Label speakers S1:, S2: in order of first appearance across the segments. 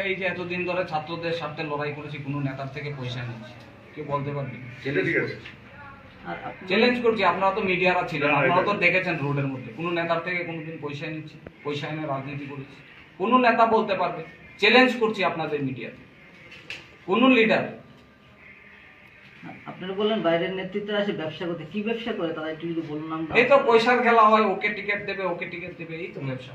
S1: এই যে এতদিন ধরে ছাত্রদের স্বার্থে লড়াই করেছি, কোনো নেতার থেকে পয়সা নিচ্ছি, কেউ বলতে পারবেন? চ্যালেঞ্জ করছি, আপনারা তো মিডিয়ারা ছিলেন, আপনারা তো দেখেছেন রোডের মধ্যে কোনো নেতার থেকে কোনোদিন পয়সা নিচ্ছি, পয়সা এনে রাজনীতি করেছি? কোনো নেতা বলতে পারবে? চ্যালেঞ্জ করছি আপনাদের মিডিয়াতে, কোন লিডার?
S2: আপনারা বললেন বাইরের নেতৃত্ব আসে ব্যবসা করতে, কি ব্যবসা করে তারা একটু যদি বলুন।
S1: এই তো পয়সার খেলা হয়, ওকে টিকিট দেবে, ওকে টিকিট দেবে, এই তো ব্যবসা।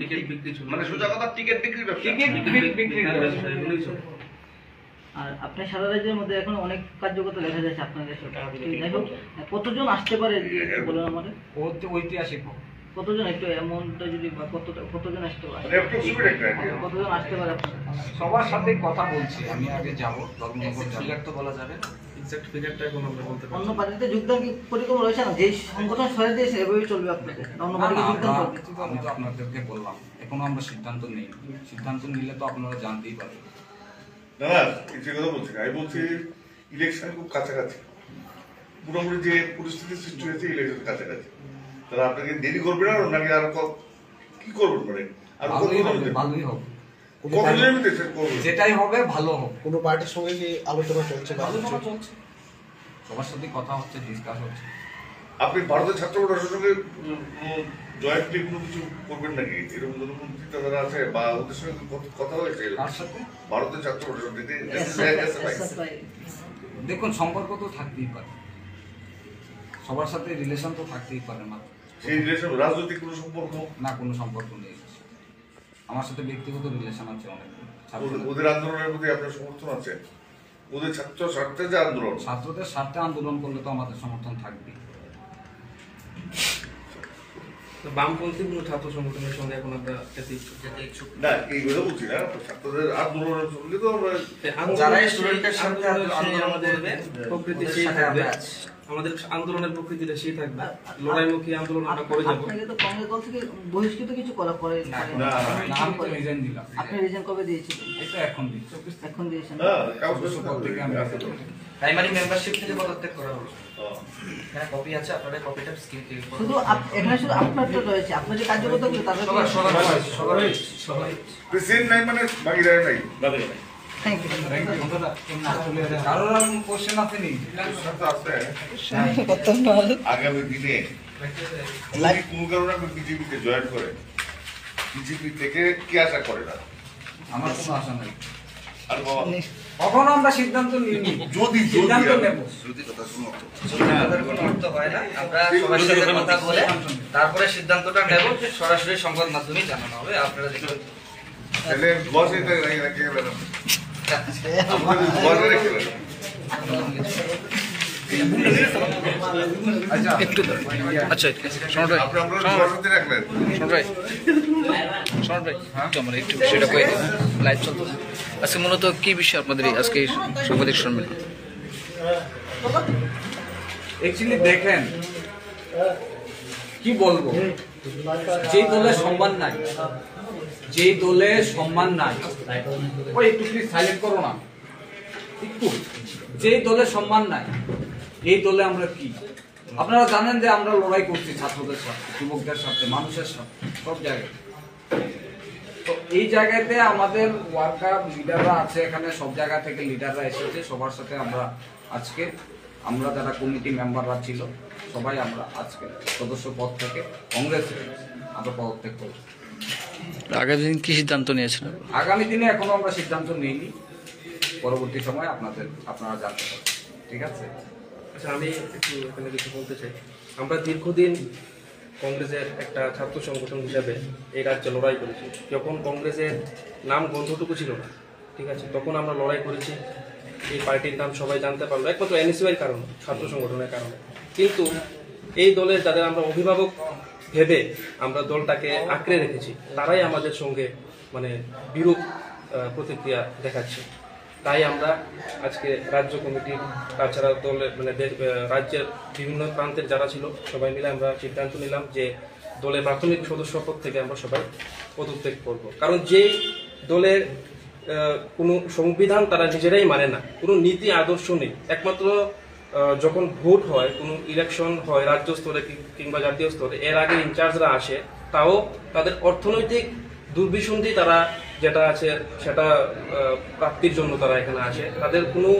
S3: টিকিট বিক্রি, মানে সোজা কথা টিকিট বিক্রি ব্যবসা,
S1: টিকিট বিক্রি ব্যবসা।
S2: আর আপনার সারা রাজ্যের মধ্যে এখন অনেক কার্যকর্তা দেখা যাচ্ছে আপনাদের সাথে, যাই হোক কতজন আসতে পারে বলুন আমাদের?
S1: ঐতিহাসিক
S2: কতজন, একটু অ্যামাউন্টটা যদি কতজন আসতে পারে, কতজন আসতে পারে?
S1: সবার সাথে কথা বলছি, আমি আগে যাবো ধর্মনগর, ফিগার তো বলা যাবে না,
S3: এক্সাক্ট ফিগারটা এখন আমরা বলতে পারি।
S2: অন্য পার্টিতে যোগদান কি পরিকল্পনা রয়েছে না? যেই সংগঠন সরে দিয়েছে এভাবেই চলবে আপনাদের, অন্য পার্টিতে যোগদান করবে?
S1: আমি তো আপনাদেরকে বললাম এখনো আমরা সিদ্ধান্ত নেই, সিদ্ধান্ত নিলে তো আপনারা জানতেই পারবেন।
S4: দাদা কিছু কথা বলছি না, আমি বলছি ইলেকশন খুব কাছাকাছি, পুরোপুরি যে পরিস্থিতি সৃষ্টি হয়েছে ইলেকশন কাছাকাছি, তাহলে আপনাকে দেরি করবে না নাকি আর কি করবেন? মানে আর
S1: ভালোই হবে, যেটাই হবে ভালো হবে।
S5: কোনো পার্টির সঙ্গে কি আলোচনা চলছে?
S1: আলোচনা চলছে, সবার সাথে কথা হচ্ছে, ডিসকাস হচ্ছে।
S4: আপনি ভারতের ছাত্র সংগঠনের সঙ্গে জয়েন্টলি কোনো কিছু করবেন নাকি, এরকম ধরুন চিন্তাধারা আছে বা ওদের সঙ্গে কথা হয়েছে? ভারতের ছাত্র
S1: দেখুন, সম্পর্ক তো থাকতেই পারে, সবার সাথে রিলেশন তো থাকতেই পারে না।
S4: সেই রিলেশন রাজনৈতিক কোনো সম্পর্ক
S1: না, কোনো সম্পর্ক নেই, আমার সাথে ব্যক্তিগত রিলেশন আছে অনেক।
S4: ওদের আন্দোলনের প্রতি আপনার সমর্থন আছে? ওদের ছাত্র স্বার্থে যে আন্দোলন,
S1: ছাত্রদের স্বার্থে আন্দোলন করলে তো আমাদের সমর্থন থাকবে।
S3: বামপন্থী কোনো ছাত্র সংগঠনের সঙ্গে এখন আমরা যেতে ইচ্ছুক
S4: না, এই কথা বলছি না, ছাত্রদের আন্দোলনের সঙ্গে তো আমরা
S3: যারা স্টুডেন্টের সাথে আমাদের প্রকৃতি সেই থাকবে, আমাদের আন্দোলনের প্রকৃতিটা সেই থাকবে, লড়াইমুখী আন্দোলন আমরা করে যাবো।
S2: আপনাকে তো কংগ্রেস দল থেকে বহিষ্কৃত কিছু করা পরে
S1: আমি তো রিজাইন দিলাম।
S2: আপনি রিজাইন কবে দিয়েছিলেন?
S1: এটা এখন দিচ্ছি,
S2: এখন দিয়েছেন?
S6: প্রাইমারি মেম্বারশিপ থেকে পদত্যাগ করা হলো। হ্যাঁ, কপি আছে, আপনাদের কপিটা স্ক্রিন ক্লিক করুন।
S2: শুধু এখানে শুধু আপনারটা রয়েছে, আপনার যে কার্যকর্তাগুলো তাদের
S6: সবাই
S4: প্রেসিডেন্ট নাই মানে বাকিরা নাই, বাকিরা নাই।
S2: Thank you.
S1: কারোর আর কোনো কোশ্চেন আছে নি?
S4: আগামী দিনে কোনো কারণে আপনি বিজেপিতে জয়েন করে, বিজেপি থেকে কি আশা করে না?
S1: আমার কোনো আশা নাই,
S4: আর বাবা
S1: কখনো আমরা সিদ্ধান্ত নিইনি,
S4: যদি
S1: সিদ্ধান্ত নেব।
S6: আমাদের কোনো অর্থ হয় না, আমরা সবার সাথে কথা বলে তারপরে সিদ্ধান্তটা নেব, যে সরাসরি সংবাদ মাধ্যমে জানানো হবে। আপনারা দেখবেন
S4: তাহলে বস এটা রাখি গেল না, আমাদের বস রেখে গেল।
S6: আচ্ছা আজকে মূলত কি বিষয় আপনাদের আজকে সাংবাদিক সম্মেলন?
S1: অ্যাকচুয়ালি দেখেন কি বলবো, যেই দলের সম্মান নাই, যেই দলের সম্মান নাই, ওই একটু প্লিজ সাইলেন্ট করো না একটু, যেই দলের সম্মান নাই, এই দলে আমরা কি? আপনারা জানেন যে আমরা লড়াই করছি ছাত্রদের সাথে, যুবকদের সাথে, মানুষের সাথে, সব জায়গায়। তো এই জায়গাতে আমাদের ওয়ার্কার লিডাররা আছে এখানে, সব জায়গা থেকে লিডাররা এসেছে, সবার সাথে আমরা আজকে, আমরা যারা কমিটি মেম্বাররা ছিল সবাই আমরা আজকে সদস্য পদ থেকে কংগ্রেসে আমরা পদত্যাগ করব।
S6: আগামী দিন কি সিদ্ধান্ত নিয়েছেন?
S1: আগামী দিনে এখনো আমরা সিদ্ধান্ত নিইনি, পরবর্তী সময় আপনারা জানতে পারবেন, ঠিক আছে?
S3: আচ্ছা, আমি একটু এখানে কিছু বলতে চাই। আমরা দীর্ঘদিন কংগ্রেসের একটা ছাত্র সংগঠন হিসাবে এই রাজ্যে লড়াই করেছি। যখন কংগ্রেসের নাম গন্ধটুকু ছিল না, ঠিক আছে, তখন আমরা লড়াই করেছি, এই পার্টির নাম সবাই জানতে পারলো একমাত্র এনএসইউর কারণে, ছাত্র সংগঠনের কারণে। কিন্তু এই দলের যাদের আমরা অভিভাবক ভেবে আমরা দলটাকে আঁকড়ে রেখেছি, তারাই আমাদের সঙ্গে মানে বিরূপ প্রতিক্রিয়া দেখাচ্ছে। তাই আমরা আজকে রাজ্য কমিটির, তাছাড়া দলের মানে রাজ্যের বিভিন্ন প্রান্তের যারা ছিল সবাই মিলে আমরা সিদ্ধান্ত নিলাম যে দলের প্রাথমিক সদস্য পদ থেকে আমরা সবাই পদত্যাগ করব। কারণ যেই দলের কোনো সংবিধান তারা নিজেরাই মানে না, কোনো নীতি আদর্শ নেই, একমাত্র যখন ভোট হয়, কোনো ইলেকশন হয় রাজ্য স্তরে কিংবা জাতীয় স্তরে, এর আগে ইনচার্জরা আসে, তাও তাদের অর্থনৈতিক দুর্বিসন্ধি তারা যেটা আছে সেটা প্রাপ্তির জন্য তারা এখানে আসে। তাদের কোনো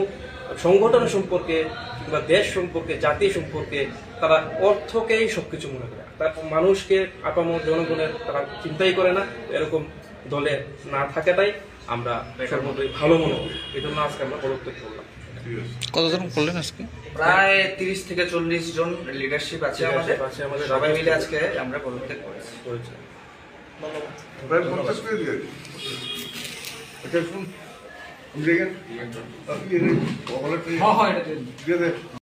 S3: সংগঠন সম্পর্কে কিংবা দেশ সম্পর্কে, জাতি সম্পর্কে তারা অর্থকেই সবকিছু মনে করে। তারপর মানুষকে আপামর জনগণের তারা চিন্তাই করে না। এরকম দলে না থাকাটাই আমরা সর্বোপরি ভালো মনে করি। এই জন্য আজকে আমরা পদত্যাগ করলাম।
S7: কতজন করলেন আজকে?
S6: প্রায় 30 থেকে 40 জন লিডারশিপ আছে আমাদের,
S3: আছে আমাদের
S6: সবাই মিলে আজকে আমরা পদত্যাগ করেছি।
S4: প্রায় 50 করে দিয়ে এটা শুন আমি দেখেন আপনি এটা
S1: হ্যাঁ হ্যাঁ এটা
S4: দিয়ে দেন